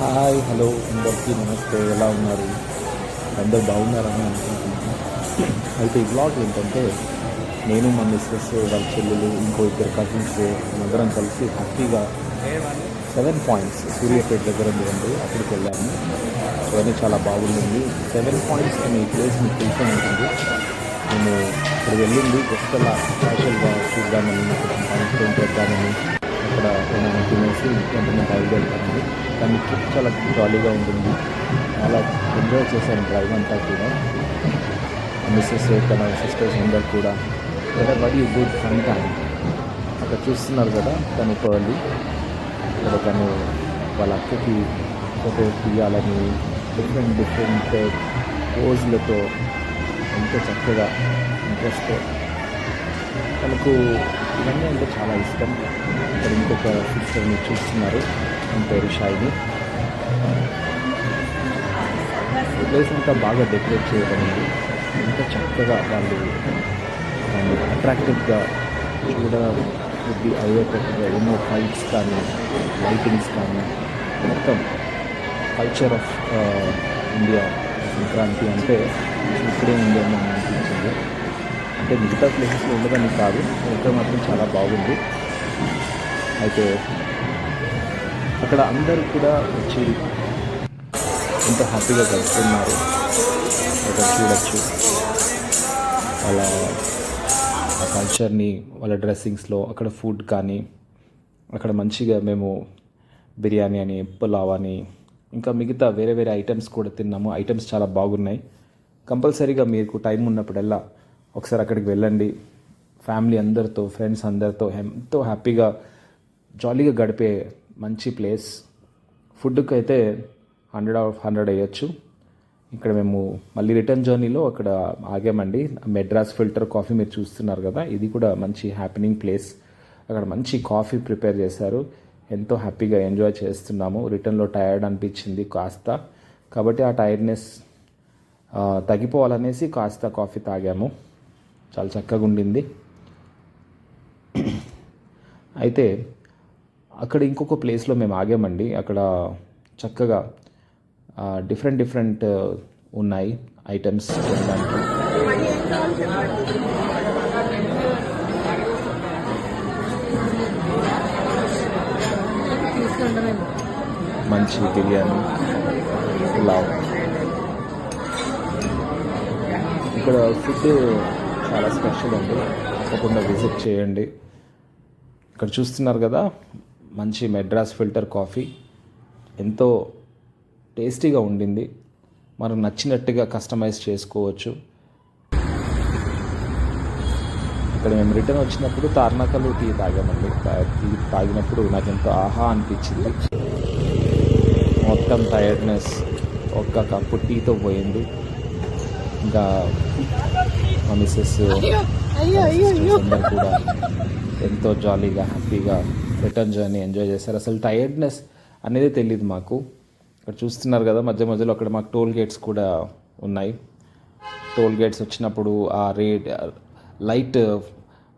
Hi hello అందరికీ నమస్తే. ఎలా ఉన్నారు? అందరు బాగున్నారని అనుకుంటున్నాను. అయితే ఈ బ్లాగ్ ఏంటంటే నేను మా మిస్సెస్ వాళ్ళ చెల్లెలు ఇంకో ఇద్దరు కజిన్స్ అందరం కలిసి హ్యాపీగా 7 పాయింట్స్ సూర్యాపేట దగ్గర ఉంది, అక్కడికి వెళ్ళాము. అవన్నీ చాలా బాగుంది. 7 పాయింట్స్ అనే ప్లేస్ మీకు తెలిసే ఉంటుంది. మేము ఇక్కడ వెళ్ళింది జస్ట్ అలా క్యాషువల్గా చూద్దామని, టైం స్పెండ్ చేద్దామని, అక్కడ ఏమైనా తినేసి వెంటనే బయలుదేరుతామండి. కానీ ట్రిప్ చాలా జాలీగా ఉంటుంది. చాలా ఎంజాయ్ చేశాను డ్రైవ్ అంతా కూడా. మిస్సెస్ తన సిస్టర్స్ అందరు కూడా వెరీ గుడ్ ఫన్ టైం. అక్కడ చూస్తున్నారు కదా, తను పర్లి ఇక్కడ తను వాళ్ళ అక్కకి ఫోటో తీయాలని డిఫరెంట్ పోజులతో ఎంతో చక్కగా ఇంట్రెస్ట్తో తనకు ఇవన్నీ అంటే చాలా ఇష్టం. ఇక్కడ ఇంకొక సిస్టర్ని చూస్తున్నారు, తన పేరు షైని. ప్లేస్ అంతా బాగా డెకరేట్ చేయడం ఉంది. ఎంత చక్కగా వాళ్ళు అట్రాక్టివ్గా చూడబుద్ధి అయ్యేటట్టుగా ఎన్నో ఫైట్స్ కానీ లైటింగ్స్ కానీ మొత్తం కల్చర్ ఆఫ్ ఇండియా సంక్రాంతి అంటే ఇక్కడే ఉందేమో అనిపించింది. అంటే మిగతా ప్లేసెస్లో ఉండదని కాదు, ఇక్కడ మాత్రం చాలా బాగుంది. అయితే అక్కడ అందరూ కూడా వచ్చి ఎంతో హ్యాపీగా గడుపుతున్నారు. అక్కడ చూడొచ్చు వాళ్ళ ఆ కల్చర్ని, వాళ్ళ డ్రెస్సింగ్స్లో, అక్కడ ఫుడ్ కానీ అక్కడ మంచిగా మేము బిర్యానీ అని, పులావ్ అని, ఇంకా మిగతా వేరే వేరే ఐటమ్స్ కూడా తిన్నాము. ఐటమ్స్ చాలా బాగున్నాయి. కంపల్సరీగా మీకు టైం ఉన్నప్పుడల్లా ఒకసారి అక్కడికి వెళ్ళండి. ఫ్యామిలీ అందరితో, ఫ్రెండ్స్ అందరితో ఎంతో హ్యాపీగా జాలీగా గడిపే మంచి ప్లేస్. ఫుడ్కి అయితే 100/100 వేయచ్చు. ఇక్కడ మేము మళ్ళీ రిటర్న్ జర్నీలో అక్కడ ఆగామండి. మెడ్రాస్ ఫిల్టర్ కాఫీ మీరు చూస్తున్నారు కదా, ఇది కూడా మంచి హ్యాపెనింగ్ ప్లేస్. అక్కడ మంచి కాఫీ ప్రిపేర్ చేశారు. ఎంతో హ్యాపీగా ఎంజాయ్ చేస్తున్నాము. రిటర్న్లో టైర్డ్ అనిపించింది కాస్త, కాబట్టి ఆ టైర్డ్నెస్ తగ్గిపోవాలనేసి కాస్త కాఫీ తాగాము. చాలా చక్కగా ఉండింది. అయితే అక్కడ ఇంకొక ప్లేస్లో మేము ఆగామండి. అక్కడ చక్కగా డిఫరెంట్ ఉన్నాయి ఐటమ్స్ తినడానికి. మంచి బిర్యానీ, పులావ్. ఇక్కడ ఫుడ్ చాలా స్పెషల్ అండి, తప్పకుండా విజిట్ చేయండి. ఇక్కడ చూస్తున్నారు కదా, మంచి మెడ్రాస్ ఫిల్టర్ కాఫీ ఎంతో టేస్టీగా ఉండింది. మనకు నచ్చినట్టుగా కస్టమైజ్ చేసుకోవచ్చు. ఇక్కడ మేము రిటర్న్ వచ్చినప్పుడు తార్నాకలు టీ తాగామండి. టీ తాగినప్పుడు నాకు ఎంతో ఆహా అనిపించింది. మొత్తం టైర్డ్నెస్ ఒక్క కప్పు టీతో పోయింది. ఇంకా మా మిస్సెస్ అందరు కూడా ఎంతో జాలీగా హ్యాపీగా రిటర్న్ జర్నీ ఎంజాయ్ చేశారు. అసలు టైర్డ్నెస్ అనేది తెలియదు మాకు. ఇక్కడ చూస్తున్నారు కదా, మధ్య మధ్యలో అక్కడ మాకు టోల్ గేట్స్ కూడా ఉన్నాయి. టోల్ గేట్స్ వచ్చినప్పుడు ఆ లైట్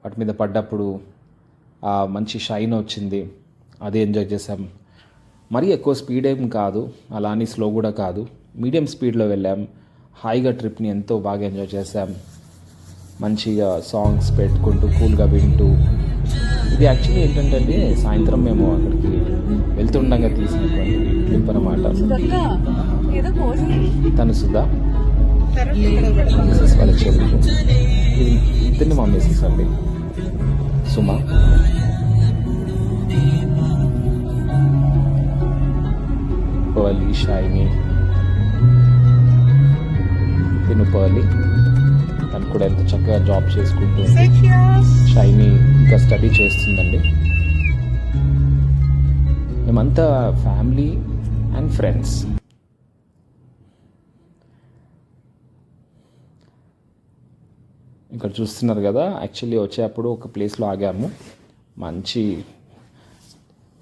వాటి మీద పడ్డప్పుడు ఆ మంచి షైన్ వచ్చింది, అది ఎంజాయ్ చేసాం. మరీ ఎక్కువ స్పీడ్ ఏం కాదు, అలా అని స్లో కూడా కాదు, మీడియం స్పీడ్లో వెళ్ళాం. హాయిగా ట్రిప్ని ఎంతో బాగా ఎంజాయ్ చేసాం. మంచిగా సాంగ్స్ పెట్టుకుంటూ కూల్గా వింటూ. ఇది యాక్చువల్లీ ఏంటంటే సాయంత్రం మేము అక్కడికి వెళ్తుండగా తీసినటువంటి క్లిప్ అన్నమాట. తను సుధా మిస్సెస్ వాళ్ళ చెల్లి, ఇది ఇద్దరిని మా మిస్సెస్ అండి, సుమ. పర్లి, షైని, తిను పర్లి. తను కూడా ఎంత చక్కగా జాబ్ చేసుకుంటూ, షైని ఇంకా స్టడీ చేస్తుందండి. మేమంతా ఫ్యామిలీ అండ్ ఫ్రెండ్స్. ఇక్కడ చూస్తున్నారు కదా, యాక్చువల్లీ వచ్చేటప్పుడు ఒక ప్లేస్లో ఆగాము. మంచి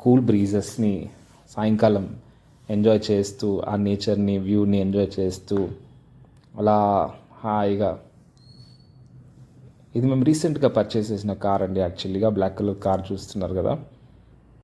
కూల్ బ్రీజెస్ని సాయంకాలం ఎంజాయ్ చేస్తూ, ఆ నేచర్ని, వ్యూని ఎంజాయ్ చేస్తూ అలా హాయిగా. ఇది మేము రీసెంట్గా పర్చేస్ చేసిన కార్ అండి. యాక్చువల్లీగా బ్లాక్ కలర్ కార్ చూస్తున్నారు కదా,